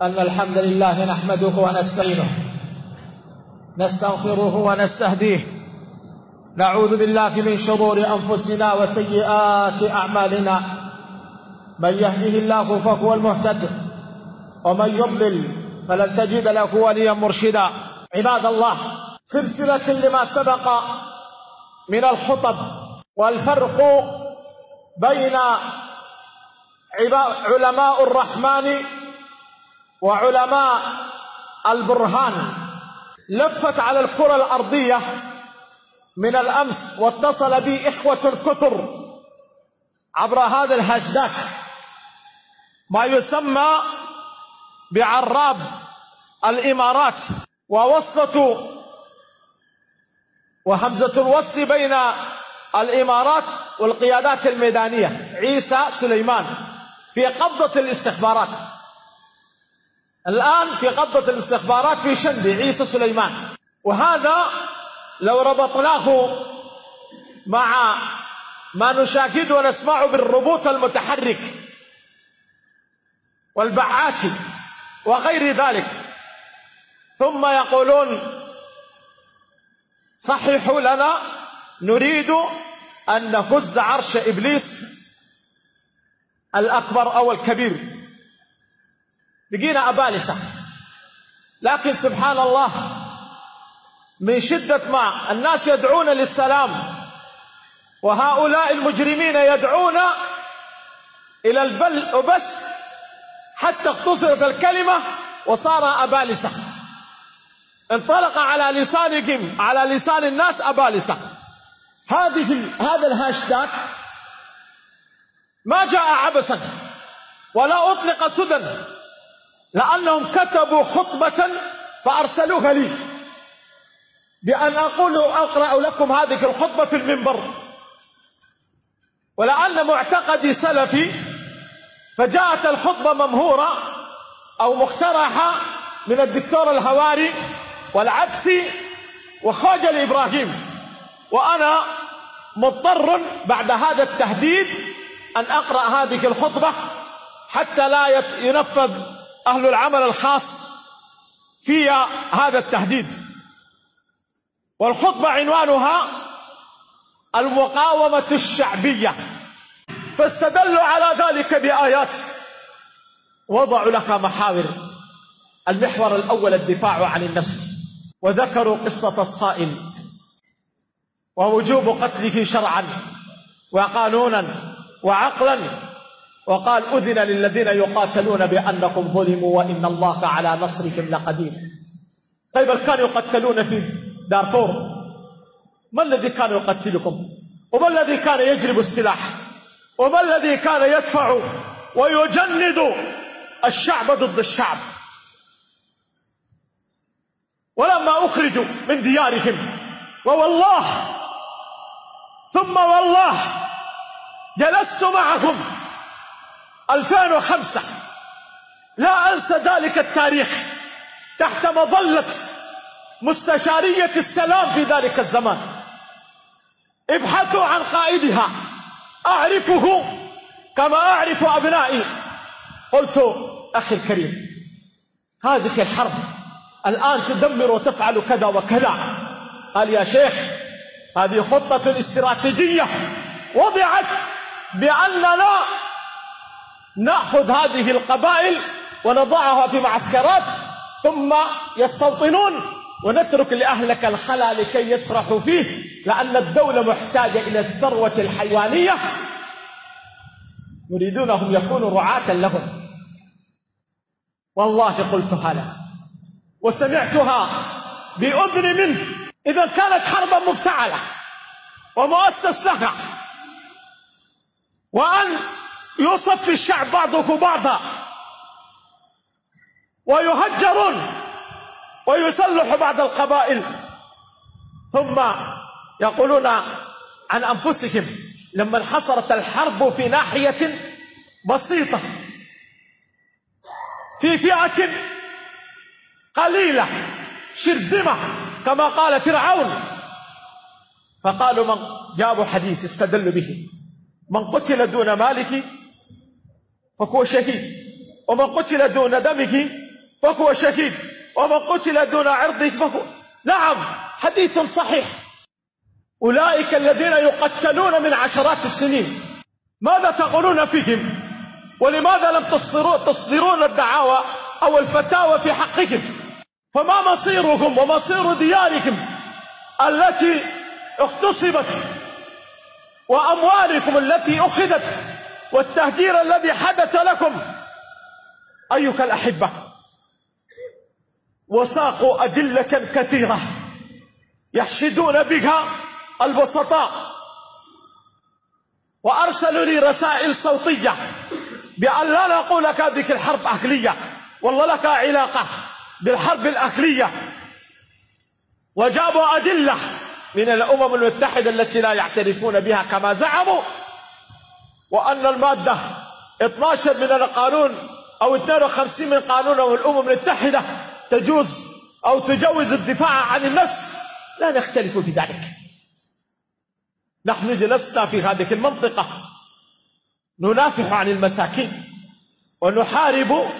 أن الحمد لله نحمده ونستعينه نستغفره ونستهديه، نعوذ بالله من شرور أنفسنا وسيئات أعمالنا، من يهده الله فهو المهتد ومن يضلل فلن تجد له وليا مرشدا. عباد الله، سلسلة لما سبق من الخطب والفرق بين علماء الرحمن وعلماء البرهان لفت على الكرة الأرضية من الأمس، واتصل بي إخوة كثر عبر هذا الهاشتاج ما يسمى بعراب الإمارات، ووصلة وهمزة الوصل بين الإمارات والقيادات الميدانية عيسى سليمان في قبضة الاستخبارات. الآن في قبضة الاستخبارات في شندي عيسى سليمان، وهذا لو ربطناه مع ما نشاهد ونسمع بالربوط المتحرك والبعات وغير ذلك، ثم يقولون صححوا لنا نريد أن نهز عرش إبليس الأكبر أو الكبير، بقينا أبالسة. لكن سبحان الله، من شدة ما الناس يدعون للسلام وهؤلاء المجرمين يدعون إلى البل وبس، حتى اختصرت الكلمة وصار أبالسة، انطلق على لسانهم على لسان الناس أبالسة. هذا الهاشتاج ما جاء عبثا ولا أطلق سدى، لأنهم كتبوا خطبة فأرسلوها لي بأن أقرأ لكم هذه الخطبة في المنبر، ولأن معتقدي سلفي فجاءت الخطبة ممهورة أو مخترعة من الدكتور الهواري والعبسي وخوجة إبراهيم، وأنا مضطر بعد هذا التهديد أن أقرأ هذه الخطبة حتى لا ينفذ أهل العمل الخاص في هذا التهديد. والخطبة عنوانها المقاومة الشعبية، فاستدلوا على ذلك بآيات، وضعوا لك محاور. المحور الأول الدفاع عن النفس، وذكروا قصة الصائل ووجوب قتله شرعا وقانونا وعقلا، وقال أذن للذين يقاتلون بأنكم ظلموا وإن الله على نصرهم لقدير. طيب، كانوا يقتلون في دارفور، ما الذي كان يقتلكم؟ وما الذي كان يجلب السلاح؟ وما الذي كان يدفع ويجند الشعب ضد الشعب؟ ولما أخرجوا من ديارهم، ووالله ثم والله جلست معهم 2005، لا أنسى ذلك التاريخ، تحت مظلة مستشارية السلام في ذلك الزمان. ابحثوا عن قائدها، أعرفه كما أعرف أبنائي. قلت أخي الكريم، هذه الحرب الآن تدمر وتفعل كذا وكذا. قال يا شيخ، هذه خطة استراتيجية وضعت بأننا نأخذ هذه القبائل ونضعها في معسكرات ثم يستوطنون، ونترك لأهلك الخلا لكي يسرحوا فيه، لأن الدولة محتاجة إلى الثروة الحيوانية، يريدونهم يكونوا رعاة لهم. والله قلتها له وسمعتها بأذن منه. إذا كانت حربا مفتعلة ومؤسس لها، وأن يصفي الشعب بعضه بعضا ويهجرون ويسلح بعض القبائل، ثم يقولون عن أنفسهم لما انحصرت الحرب في ناحية بسيطة في فئة قليلة شرذمة كما قال فرعون، فقالوا من جابوا حديث استدلوا به: من قتل دون ماله فهو شهيد، ومن قتل دون دمه فهو شهيد، ومن قتل دون عرضه فهو. نعم، حديث صحيح. أولئك الذين يقتلون من عشرات السنين، ماذا تقولون فيهم؟ ولماذا لم تصدرون الدعاوى أو الفتاوى في حقهم؟ فما مصيرهم ومصير ديارهم التي اغتصبت، وأموالكم التي أخذت، والتهجير الذي حدث لكم؟ أيها الأحبة، وساقوا أدلة كثيرة يحشدون بها البسطاء، وأرسلوا لي رسائل صوتية بأن لا نقول لك هذه الحرب أهلية، والله لك علاقة بالحرب الأهلية، وجابوا أدلة من الأمم المتحدة التي لا يعترفون بها كما زعموا، وأن المادة 12 من القانون أو 52 من قانون الأمم المتحدة تجوز أو تجوز الدفاع عن النفس. لا نختلف في ذلك. نحن جلسنا في هذه المنطقة ننافح عن المساكين ونحارب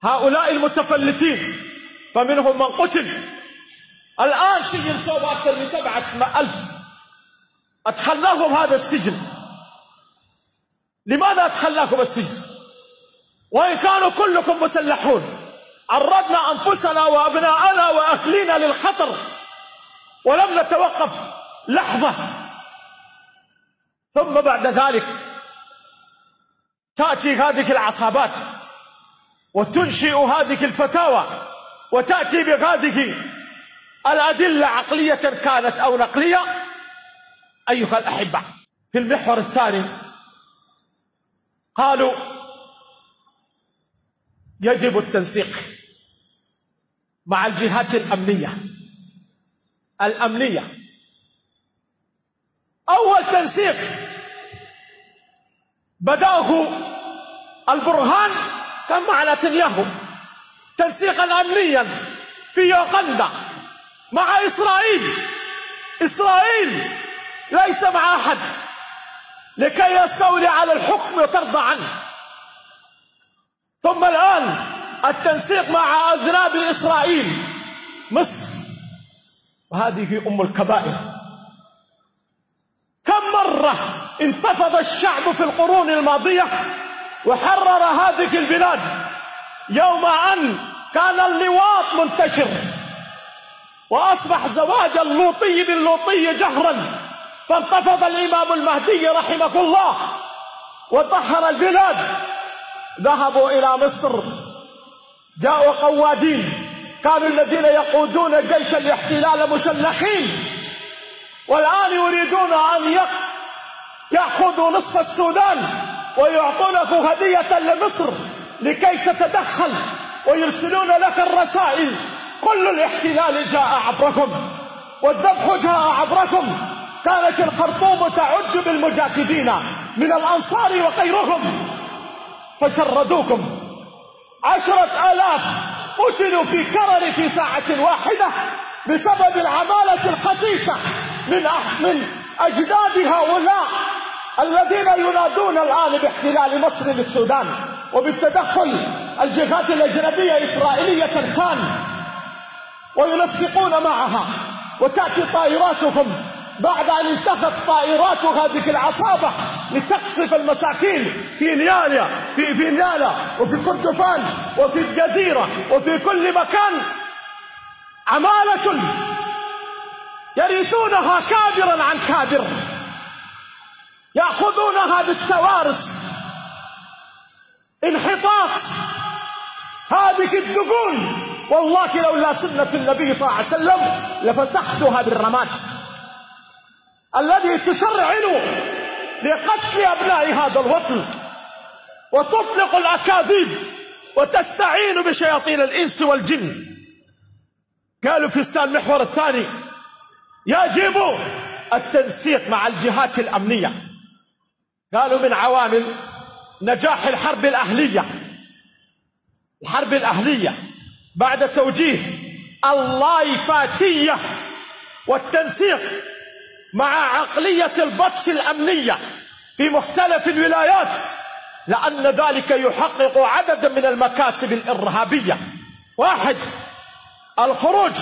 هؤلاء المتفلتين، فمنهم من قتل الآن سجن صوب أكثر من 7,000 أدخلناهم هذا السجن. لماذا أدخلناكم السجن وإن كانوا كلكم مسلحون؟ عرضنا أنفسنا وأبناءنا وأهلنا للخطر ولم نتوقف لحظة، ثم بعد ذلك تأتي هذه العصابات وتنشئ هذه الفتاوى وتأتي بهذه الأدلة عقلية كانت أو نقلية. أيها الأحبة، في المحور الثاني قالوا يجب التنسيق مع الجهات الأمنية. أول تنسيق بدأه البرهان كان مع نتنياهو تنسيقا أمنيا في يوغندا مع إسرائيل ليس مع أحد لكي يستولي على الحكم وترضى عنه. ثم الآن التنسيق مع أذناب إسرائيل مصر، وهذه أم الكبائر. كم مرة انتفض الشعب في القرون الماضية وحرر هذه البلاد يوم أن كان اللواط منتشر وأصبح زواج اللوطي باللوطي جهرا، فانتفض الإمام المهدي رحمه الله وطهر البلاد. ذهبوا إلى مصر، جاءوا قوادين كانوا الذين يقودون جيش الاحتلال مشلخين، والآن يريدون أن يأخذوا نصف السودان ويعطونك هدية لمصر لكي تتدخل ويرسلون لك الرسائل: كل الاحتلال جاء عبركم والذبح جاء عبركم. كانت الخرطوم تعج بالمجاهدين من الأنصار وغيرهم فشردوكم. 10,000 قتلوا في كرر في ساعة واحدة بسبب العمالة الخسيسة من أجداد هؤلاء الذين ينادون الآن باحتلال مصر للسودان وبالتدخل الجهات الأجنبية إسرائيلية كان، وينسقون معها. وتأتي طائراتهم بعد أن انتهت طائرات هذه العصابة لتقصف المساكين في نيالا وفي كردفان وفي الجزيرة وفي كل مكان. عمالة يرثونها كابرا عن كابر، يأخذونها بالتوارث. انحطاط هذه الدقون، والله لولا سنة النبي صلى الله عليه وسلم لفسختها بالرماد. الذي تشرعن لقتل أبناء هذا الوطن وتطلق الأكاذيب وتستعين بشياطين الإنس والجن. قالوا في المحور الثاني يجب التنسيق مع الجهات الأمنية. قالوا من عوامل نجاح الحرب الأهلية بعد توجيه اللايفاتية والتنسيق مع عقلية البطش الأمنية في مختلف الولايات، لأن ذلك يحقق عددا من المكاسب الإرهابية. واحد، الخروج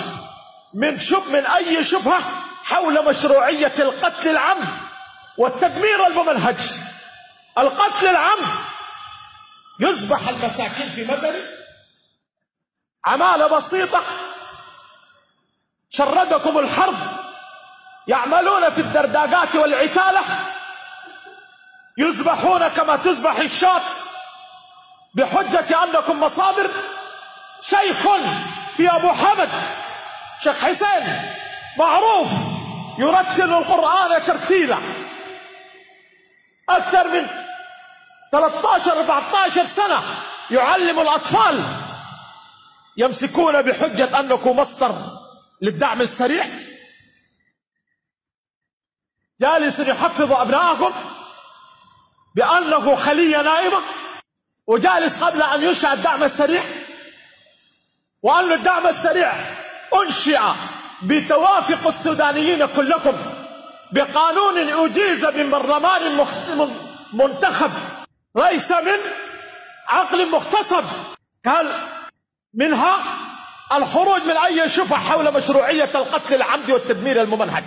من أي شبهة حول مشروعية القتل العمد والتدمير الممنهج. القتل العمد، يذبح المساكين في مدني، عمالة بسيطة شردكم الحرب، يعملون في الدرداقات والعتالة، يذبحون كما تذبح الشاة بحجة أنكم مصادر. شيخ في أبو حمد، شيخ حسين معروف، يرتل القرآن ترتيلا، أكثر من 13-14 سنة يعلم الأطفال، يمسكون بحجة أنكم مصدر للدعم السريع، جالس يحفظ أبنائكم بأنه خلية نائمة، وجالس قبل أن ينشأ الدعم السريع، وأن الدعم السريع أنشئ بتوافق السودانيين كلكم بقانون أجيز من برلمان منتخب، ليس من عقل مغتصب. قال منها الخروج من أي شبهة حول مشروعية القتل العمد والتدمير الممنهج.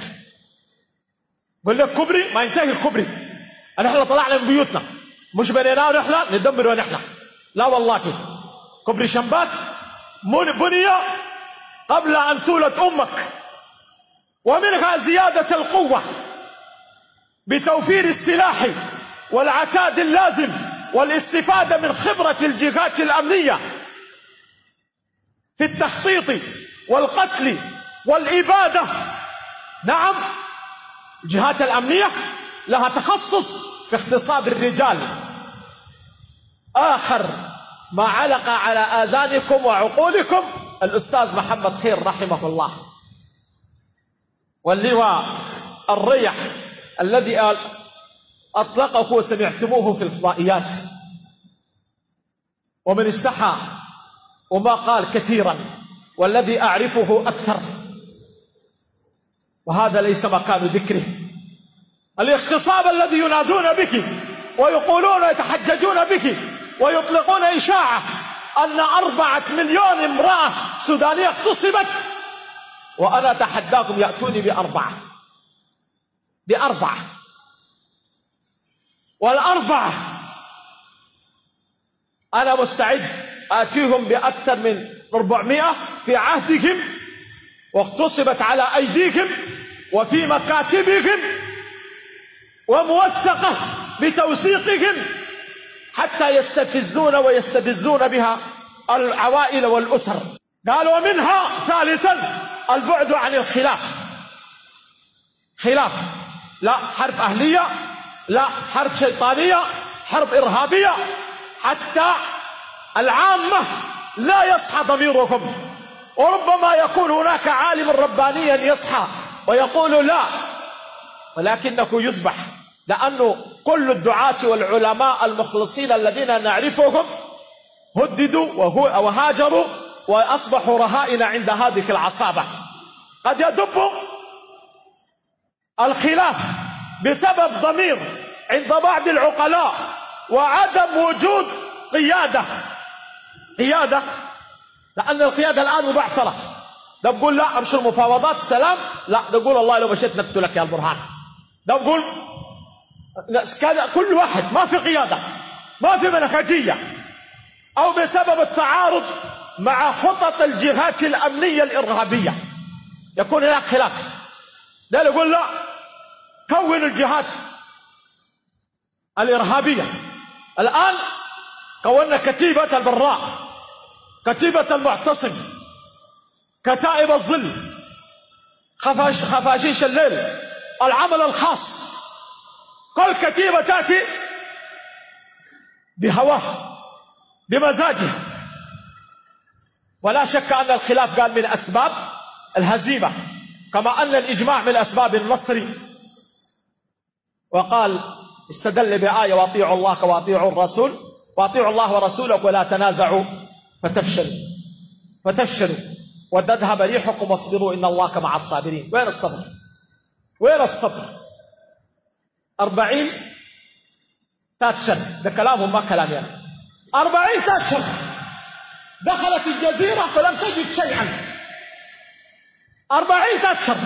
قل لك كبري، ما ينتهي الكبري. نحن طلعنا من بيوتنا، مش بنيناه نحن ندمره نحن، لا والله كده. كبري شمبات بني قبل أن تولد أمك، ومنها زيادة القوة بتوفير السلاح والعتاد اللازم والاستفادة من خبرة الجهات الأمنية في التخطيط والقتل والإبادة. نعم، الجهات الأمنية لها تخصص في اغتصاب الرجال. آخر ما علق على آذانكم وعقولكم الأستاذ محمد خير رحمه الله، واللواء الريح الذي أطلقه وسمعتموه في الفضائيات، ومن استحى وما قال كثيرا، والذي أعرفه أكثر، وهذا ليس مكان ذكره. الاغتصاب الذي ينادون بك ويقولون يتحججون بك ويطلقون إشاعة أن 4 مليون امرأة سودانية اغتصبت، وأنا أتحداكم يأتوني بأربعة، والأربعة أنا مستعد آتيهم بأكثر من 400 في عهدهم، واغتصبت على أيديهم وفي مكاتبهم وموثقة بتوثيقهم، حتى يستفزون ويستفزون بها العوائل والأسر. قالوا منها ثالثا البعد عن الخلاف. خلاف، لا حرب أهلية، لا حرب شيطانية، حرب إرهابية، حتى العامة لا يصحى ضميرهم. وربما يكون هناك عالم ربانيا يصحى ويقول لا، ولكنه يذبح، لأنه كل الدعاة والعلماء المخلصين الذين نعرفهم هددوا وهاجروا وأصبحوا رهائن عند هذه العصابة. قد يدب الخلاف بسبب ضمير عند بعض العقلاء وعدم وجود قيادة، لأن القيادة الآن مبعثرة. ده بقول لا أمشي المفاوضات سلام، لا ده بقول والله لو مشيت نقتلك يا البرهان. ده بقول كذا، كل واحد ما في قيادة، ما في منهجية، أو بسبب التعارض مع خطط الجهات الأمنية الإرهابية يكون هناك خلاف. ده يقول لا كون الجهات الإرهابية. الآن كونا كتيبة البراء، كتيبة المعتصم، كتائب الظل، خفاشيش الليل، العمل الخاص. كل كتيبة تأتي بهواها بمزاجها. ولا شك أن الخلاف قال من أسباب الهزيمة، كما أن الإجماع من أسباب النصر. وقال استدل بآية واطيعوا الله واطيعوا الرسول، واطيعوا الله ورسوله ولا تنازعوا فتفشلوا وتذهب ريحكم واصبروا إن الله مع الصابرين. وين الصبر؟ وين الصبر؟ 40 تاتشر، ده كلامهم ما كلامي أنا. 40 تاتشر دخلت الجزيرة فلم تجد شيئا. 40 تاتشر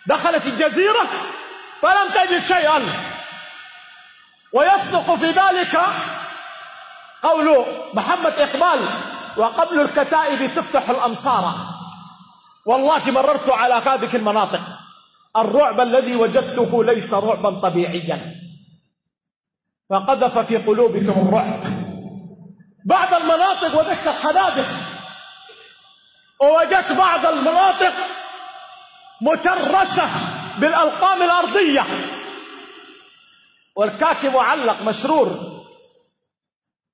دخلت الجزيرة فلم تجد شيئا. ويصدق في ذلك قول محمد إقبال: وقبل الكتائب تفتح الأمصار. والله مررت على هذه المناطق، الرعب الذي وجدته ليس رعبا طبيعيا، فقذف في قلوبكم الرعب. بعض المناطق وجدت حدائق، ووجدت بعض المناطق مترسة بالألقام الأرضية، والكاك معلق مشرور،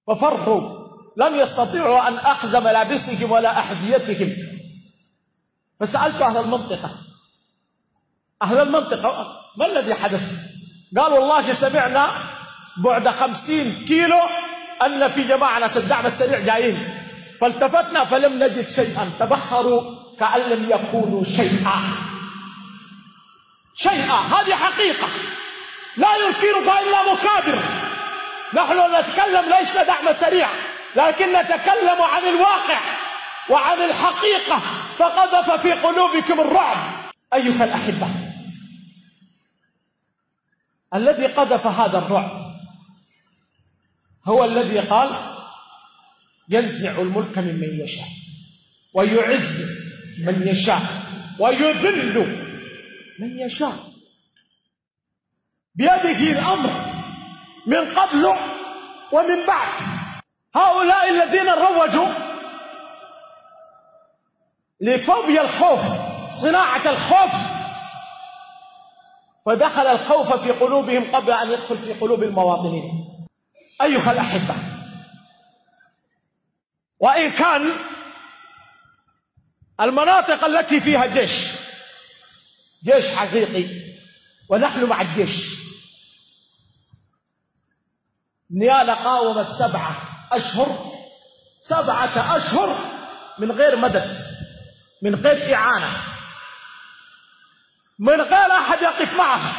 ففروا لم يستطيعوا أن أخذ ملابسهم ولا أحذيتهم. فسألت أهل المنطقة ما الذي حدث؟ قال: والله سمعنا بعد 50 كيلو أن في جماعة ناس الدعم السريع جايين، فالتفتنا فلم نجد شيئا، تبخروا كأن لم يكونوا شيئا. هذه حقيقة لا ينكرها إلا مكابر. نحن نتكلم ليس دعم سريع، لكن نتكلم عن الواقع وعن الحقيقة. فقذف في قلوبكم الرعب. أيها الأحبة، الذي قذف هذا الرعب هو الذي قال: ينزع الملك ممن يشاء ويعز من يشاء ويذل من يشاء، بيده الأمر من قبل ومن بعد. هؤلاء الذين روجوا لفوبيا الخوف، صناعة الخوف، فدخل الخوف في قلوبهم قبل أن يدخل في قلوب المواطنين. أيها الأحبة، وإن كان المناطق التي فيها جيش حقيقي، ونحن مع الجيش، نيالا قاومت 7 أشهر من غير مدد، من غير إعانة، من غير أحد يقف معها.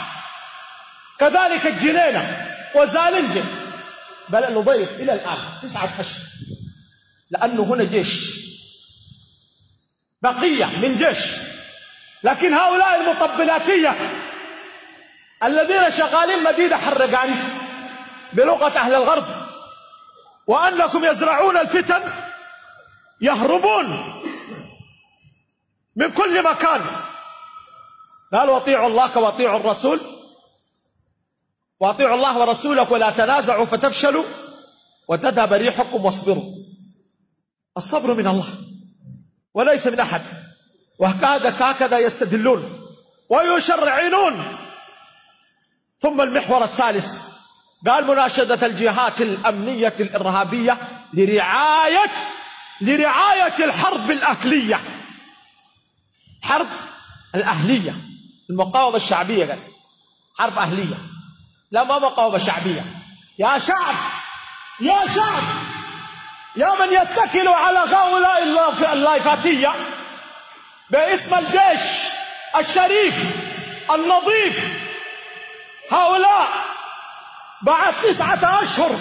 كذلك الجنينة وزالنجة، بل الأبيض إلى الآن 9 أشهر، لأنه هنا جيش، بقية من جيش. لكن هؤلاء المطبلاتية الذين شغالين مديدة حرقاني بلغة أهل الغرب، وأنكم يزرعون الفتن، يهربون من كل مكان. قالوا: اطيعوا الله واطيعوا الرسول، واطيعوا الله ورسوله ولا تنازعوا فتفشلوا وتذهب ريحكم واصبروا. الصبر من الله وليس من أحد. وهكذا يستدلون ويشرعون. ثم المحور الثالث قال: مناشدة الجهات الأمنية الإرهابية لرعاية الحرب الأهلية. حرب الأهلية، المقاومة الشعبية. قال حرب أهلية، لا ما مقاومة شعبية. يا شعب يا من يتكل على هؤلاء اللايفاتية باسم الجيش الشريف النظيف، هؤلاء بعد 9 أشهر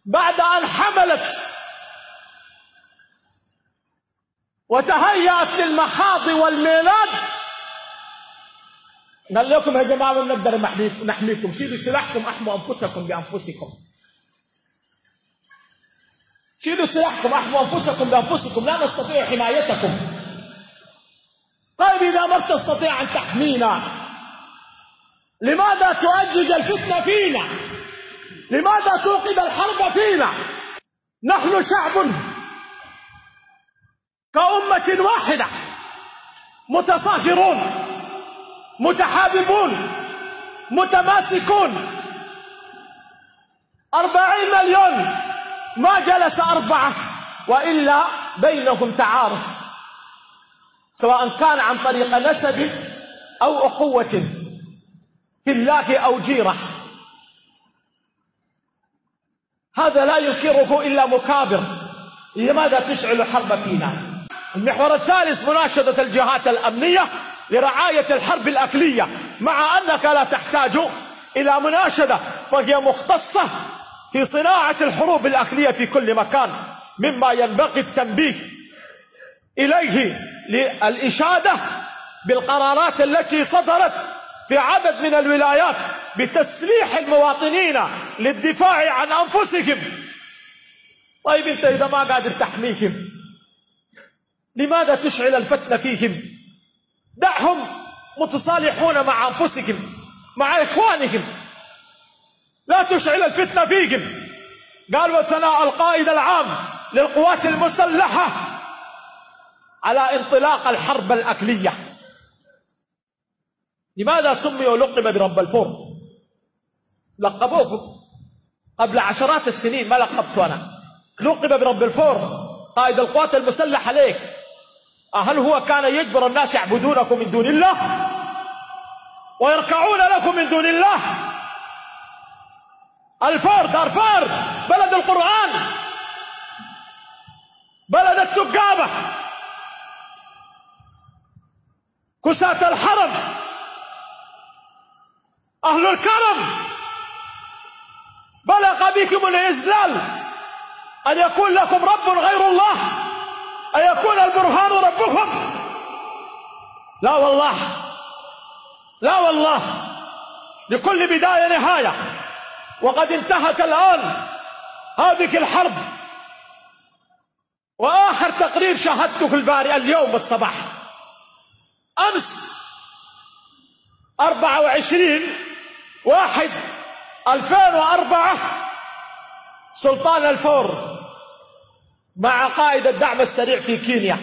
بعد أن حملت وتهيأت للمخاض والميلاد، قال لكم: يا جماعة نقدر نحميكم، شيلوا سلاحكم، احموا أنفسكم بأنفسكم. شيلوا سلاحكم، احموا أنفسكم بأنفسكم، لا نستطيع حمايتكم. طيب إذا ما تستطيع أن تحمينا، لماذا تؤجج الفتنة فينا؟ لماذا توقد الحرب فينا؟ نحن شعب كأمة واحدة، متصاهرون، متحاببون، متماسكون. 40 مليون ما جلس 4 وإلا بينهم تعارف، سواء كان عن طريق نسب أو أخوة في الله أو جيرة. هذا لا ينكره إلا مكابر. لماذا تشعل حرب فينا؟ المحور الثالث: مناشدة الجهات الأمنية لرعاية الحرب الأكلية، مع أنك لا تحتاج إلى مناشدة، فهي مختصة في صناعة الحروب الأهلية في كل مكان، مما ينبغي التنبيه إليه للإشادة بالقرارات التي صدرت في عدد من الولايات بتسليح المواطنين للدفاع عن أنفسهم. طيب أنت إذا ما قادر تحميهم لماذا تشعل الفتنة فيهم؟ دعهم متصالحون مع أنفسهم مع إخوانهم، لا تشعل الفتنة فيهم. قال: وثناء القائد العام للقوات المسلحة على انطلاق الحرب الأكلية. لماذا سمي ولقب برب الفور؟ لقبوه قبل عشرات السنين، ما لقبته أنا، لقب برب الفور قائد القوات المسلحة. ليه؟ هل هو كان يجبر الناس يعبدونكم من دون الله ويركعون لكم من دون الله؟ الفور دارفور بلد القرآن، بلد التقابة، كساة الحرم، أهل الكرم. بلغ بكم الإذلال أن يكون لكم رب غير الله، أن يكون البرهان ربكم. لا والله، لا والله، لكل بداية نهاية، وقد انتهت الآن هذه الحرب. وآخر تقرير شاهدته في الباري اليوم الصباح، أمس 24/1/2004 سلطان الفور مع قائد الدعم السريع في كينيا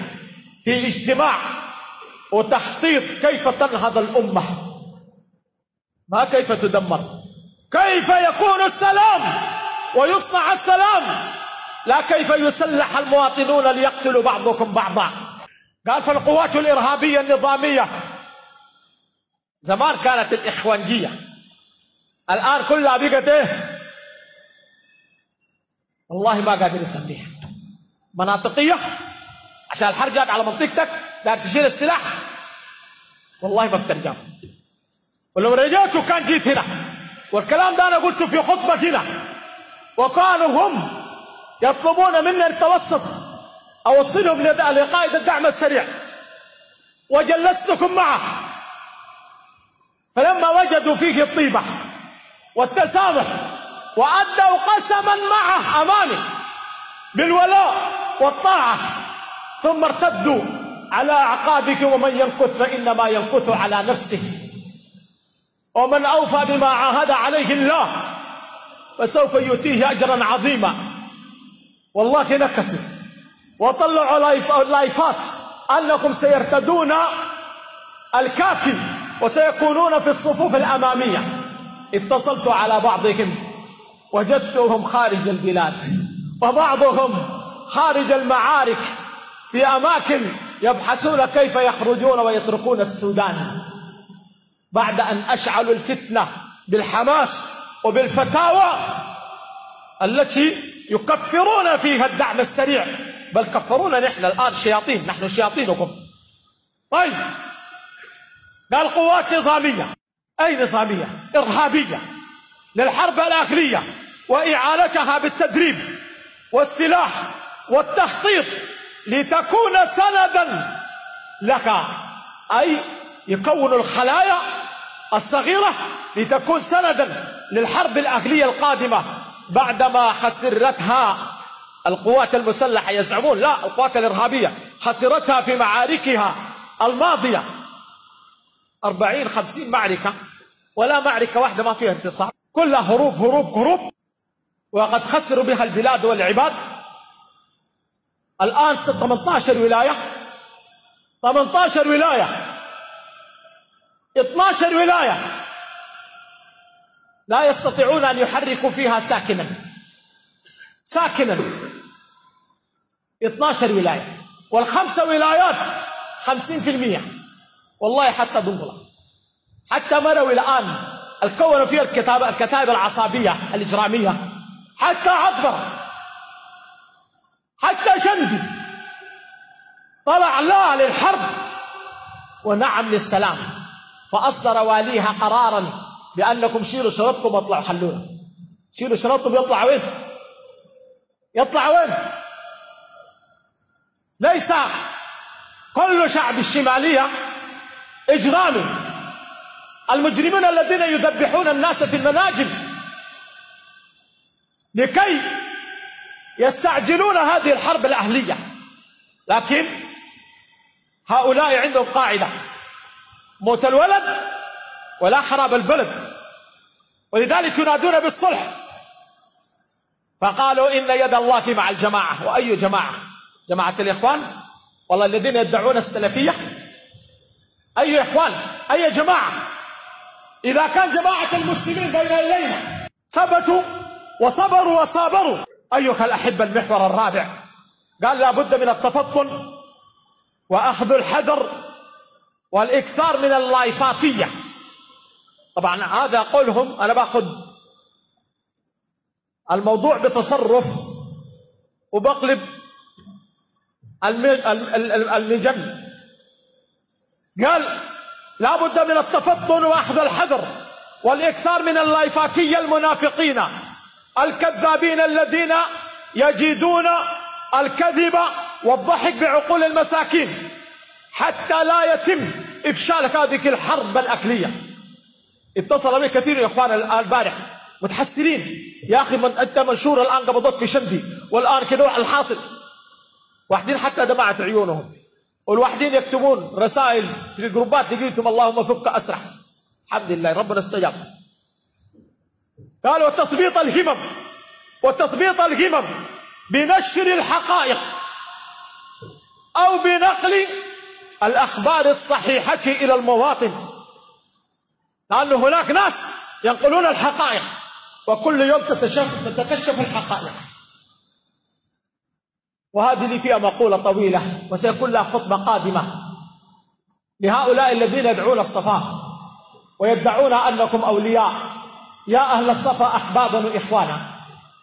في اجتماع وتخطيط كيف تنهض الأمة، ما كيف تدمر، كيف يكون السلام ويصنع السلام، لا كيف يسلح المواطنون ليقتلوا بعضكم بعضا. قال: فالقوات الإرهابية النظامية زمان كانت الإخوانجية، الآن كلها بقت إيه؟ والله ما قادر يسميها مناطقية، عشان الحرب جات على منطقتك قاعد تشيل السلاح، والله ما بترجع. ولو رجعت وكان جيت هنا، والكلام ده أنا قلته في خطبة هنا، وكانوا هم يطلبون مني التوسط أوصلهم لقائد الدعم السريع، وجلستكم معه، فلما وجدوا فيه الطيبة والتسامح وأدوا قسما معه أمامي بالولاء والطاعة، ثم ارتدوا على أعقابكم، ومن ينكث فإنما ينكث على نفسه، ومن أوفى بما عاهد عليه الله فسوف يؤتيه أجرا عظيما. والله نكسوا وطلعوا لايفات أنكم سيرتدون الكاكل وسيكونون في الصفوف الأمامية. اتصلت على بعضهم وجدتهم خارج البلاد، وبعضهم خارج المعارك في أماكن يبحثون كيف يخرجون ويتركون السودان، بعد أن أشعلوا الفتنة بالحماس وبالفتاوى التي يكفرون فيها الدعم السريع، بل كفرونا نحن الآن شياطين، نحن شياطينكم. طيب، قال قوات نظامية. أي نظامية؟ إرهابية للحرب الأهلية وإعانتها بالتدريب والسلاح والتخطيط لتكون سندا لك، أي يكون الخلايا الصغيرة لتكون سندا للحرب الأهلية القادمة بعدما خسرتها القوات المسلحة. يزعمون لا، القوات الإرهابية خسرتها في معاركها الماضية 40-50 معركة، ولا معركة واحدة ما فيها انتصار، كلها هروب هروب هروب، وقد خسروا بها البلاد والعباد. الآن 18 ولاية، 18 ولاية، 12 ولاية لا يستطيعون أن يحركوا فيها ساكنا 12 ولاية، والخمسة ولايات 50%. والله حتى دنقلة، حتى مروي الآن الكون فيها الكتائب العصابية الإجرامية، حتى عطبرة، حتى شندي طلع لا للحرب ونعم للسلام، فأصدر واليها قرارا بأنكم شيلوا شرطكم واطلعوا حلونا. شيلوا شرطكم يطلع وين؟ يطلع وين؟ ليس كل شعب الشمالية إجرامي. المجرمين الذين يذبحون الناس في المناجم لكي يستعجلون هذه الحرب الأهلية، لكن هؤلاء عندهم قاعدة: موت الولد ولا خراب البلد، ولذلك ينادون بالصلح. فقالوا إن يد الله مع الجماعة. وأي جماعة؟ جماعة الإخوان؟ والله الذين يدعون السلفية. أي إخوان؟ أي جماعة؟ إذا كان جماعة المسلمين بين يدينا ثبتوا وصبروا وصابروا. أيها الأحبة، المحور الرابع قال لا بد من التفطن وأخذ الحذر والإكثار من اللايفاتية. طبعا هذا قولهم، أنا باخذ الموضوع بتصرف وبقلب المجن. قال لا بد من التفطن وأخذ الحذر والإكثار من اللايفاتية المنافقين الكذابين الذين يجيدون الكذب والضحك بعقول المساكين حتى لا يتم إفشال هذه الحرب الأكلية. اتصل بي كثير يا إخوان البارح متحسرين: يا أخي أنت منشور الآن قبضت في شمدي والآن كذا الحاصل. واحدين حتى دمعت عيونهم، والواحدين يكتبون رسائل في الجروبات: لقيتم اللهم فك أسرع. الحمد لله ربنا استجاب. قالوا وتثبيط الهمم بنشر الحقائق أو بنقل الأخبار الصحيحة إلى المواطن، لأن هناك ناس ينقلون الحقائق وكل يوم تتكشف الحقائق. وهذه لي فيها مقولة طويلة وسيكون لها خطبة قادمة لهؤلاء الذين يدعون الصفاء ويدعون أنكم أولياء. يا أهل الصفا أحبابا وإخوانا،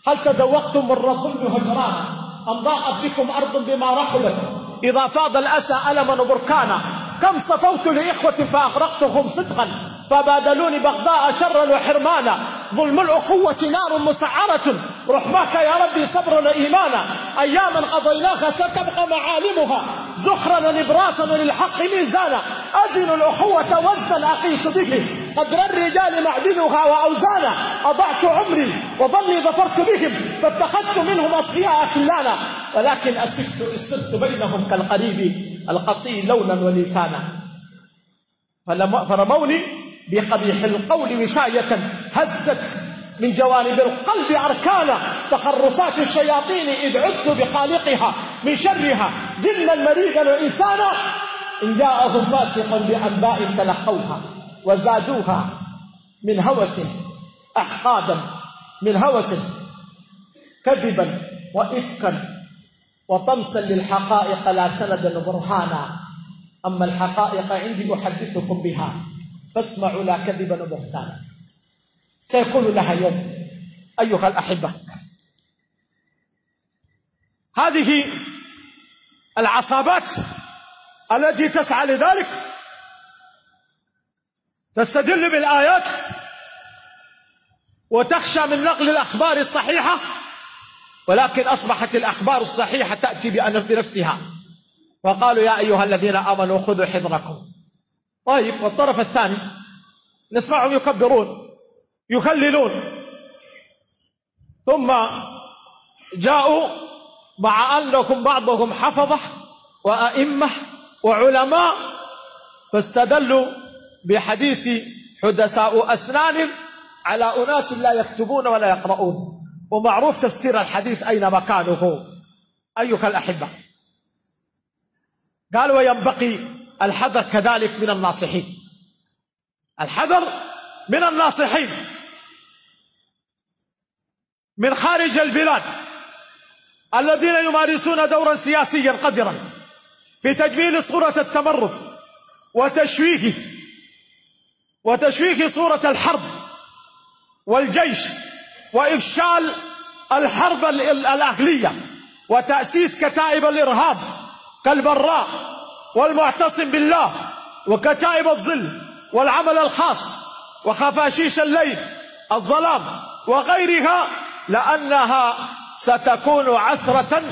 هل تذوقتم مر الظلم هجرانا أم ضاقت بكم أرض بما رحبت إذا فاض الأسى ألما وبركانا؟ كم صفوت لإخوة فأغرقتهم صدقا فبادلوني بغضاء شرا وحرمانا. ظلم الأخوة نار مسعرة رحماك يا ربي صبرا إيمانا. أياما قضيناها ستبقى معالمها زخرا ونبراسا للحق ميزانا. أزن الأخوة وزنا أقيس به قدر الرجال معدنها وأوزانا. أضعت عمري وظني ظفرت بهم فاتخذت منهم أصفياء خلانا، ولكن أسفت بينهم كالقريب القصي لونا ولسانا. فرموني بقبيح القول وشاية هزت من جوانب القلب أركانا. تخرصات الشياطين إذ عذت بخالقها من شرها جنا مريضا وإنسانا. إن جاءهم فاسق بأنباء تلقوها وزادوها من هوس أحقادا، من هوس كذبا وإفكا وطمسا للحقائق لا سندا وبرهانا. أما الحقائق عندي أحدثكم بها فاسمعوا لا كذبا وبهتانا. سيكون لها يوم أيها الأحبة. هذه العصابات التي تسعى لذلك تستدل بالآيات وتخشى من نقل الأخبار الصحيحة، ولكن أصبحت الأخبار الصحيحة تأتي بنفسها. وقالوا يا أيها الذين آمنوا خذوا حذركم. طيب، والطرف الثاني نسمعهم يكبرون يخللون، ثم جاءوا مع أنكم بعضهم حفظة وأئمة وعلماء فاستدلوا بحديث حدثاء أسنان على أناس لا يكتبون ولا يقرؤون. ومعروف تفسير الحديث أين مكانه أيها الأحبة. قال وينبغي الحذر كذلك من الناصحين. الحذر من الناصحين من خارج البلاد الذين يمارسون دورا سياسيا قذرا في تجميل صورة التمرد وتشويه صورة الحرب والجيش وإفشال الحرب الأهلية وتأسيس كتائب الإرهاب كالبراء والمعتصم بالله وكتائب الظل والعمل الخاص وخفاشيش الليل الظلام وغيرها، لأنها ستكون عثرة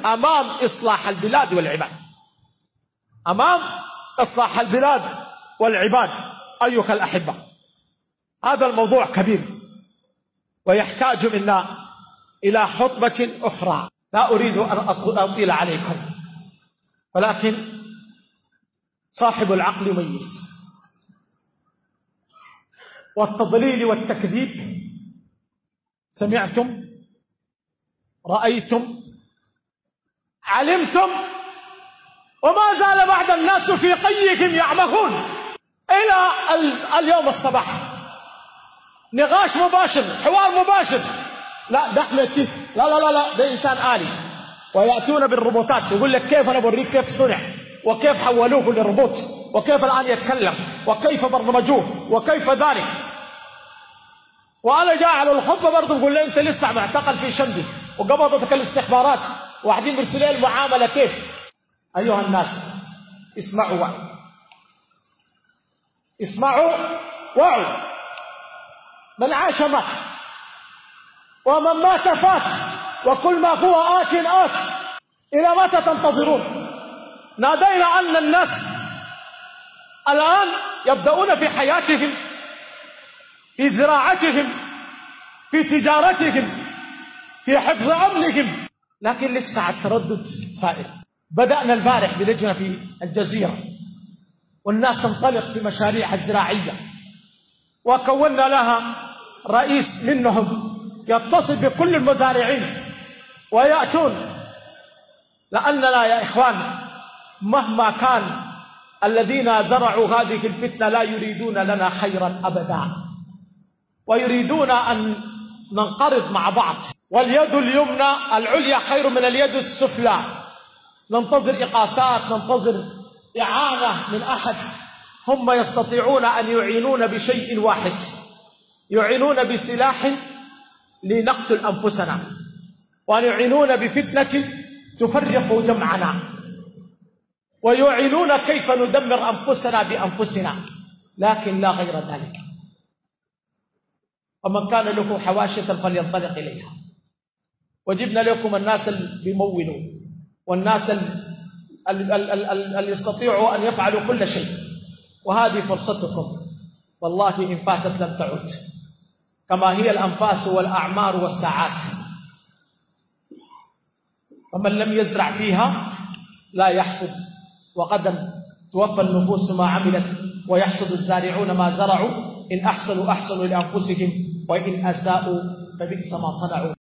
أمام إصلاح البلاد والعباد، أمام إصلاح البلاد والعباد. أيها الأحبة، هذا الموضوع كبير ويحتاج منا إلى خطبة أخرى، لا أريد أن أطيل عليكم، ولكن صاحب العقل يميز، والتضليل والتكذيب سمعتم، رأيتم، علمتم، وما زال بعد الناس في قيهم يعمهون إلى اليوم الصباح. نقاش مباشر، حوار مباشر، لا ده أحمد كيف، لا لا لا لا ده إنسان آلي، ويأتون بالروبوتات، يقول لك كيف أنا بوريك كيف صنع، وكيف حولوه للروبوت، وكيف الآن يتكلم، وكيف برمجوه، وكيف ذلك. وأنا جاء على الخطبة برضه بقول له أنت لسه معتقل في شمدي وقبضتك الاستخبارات وقاعدين برسلين المعاملة كيف. أيها الناس اسمعوا وعوا، اسمعوا وعوا. من عاش مات، ومن مات فات، وكل ما هو آت آت. إلى متى تنتظرون؟ نادينا أن الناس الآن يبدأون في حياتهم، في زراعتهم، في تجارتهم، في حفظ أمنهم، لكن لسه التردد سائر. بدأنا البارح بلجنة في الجزيرة، والناس تنطلق في مشاريعها الزراعية، وكونا لها رئيس منهم يتصل بكل المزارعين ويأتون، لأننا يا إخوان مهما كان الذين زرعوا هذه الفتنة لا يريدون لنا خيرا أبدا، ويريدون أن ننقرض مع بعض، واليد اليمنى العليا خير من اليد السفلى. ننتظر إقاسات، ننتظر إعانة من أحد. هم يستطيعون أن يعينون بشيء واحد، يعينون بسلاح لنقتل أنفسنا، وأن يعينون بفتنة تفرق جمعنا، ويعينون كيف ندمر أنفسنا بأنفسنا، لكن لا غير ذلك. ومن كان له حواشة فلينطلق إليها. وجبنا لكم الناس اللي بيمولوا، والناس اللي يستطيعوا أن يفعلوا كل شيء، وهذه فرصتكم والله إن فاتت لم تعد، كما هي الأنفاس والأعمار والساعات. ومن لم يزرع فيها لا يحصد، وغدا توفى النفوس ما عملت ويحصد الزارعون ما زرعوا. إن أحسنوا أحسنوا لأنفسهم، وإن أساءوا فبئس ما صنعوا.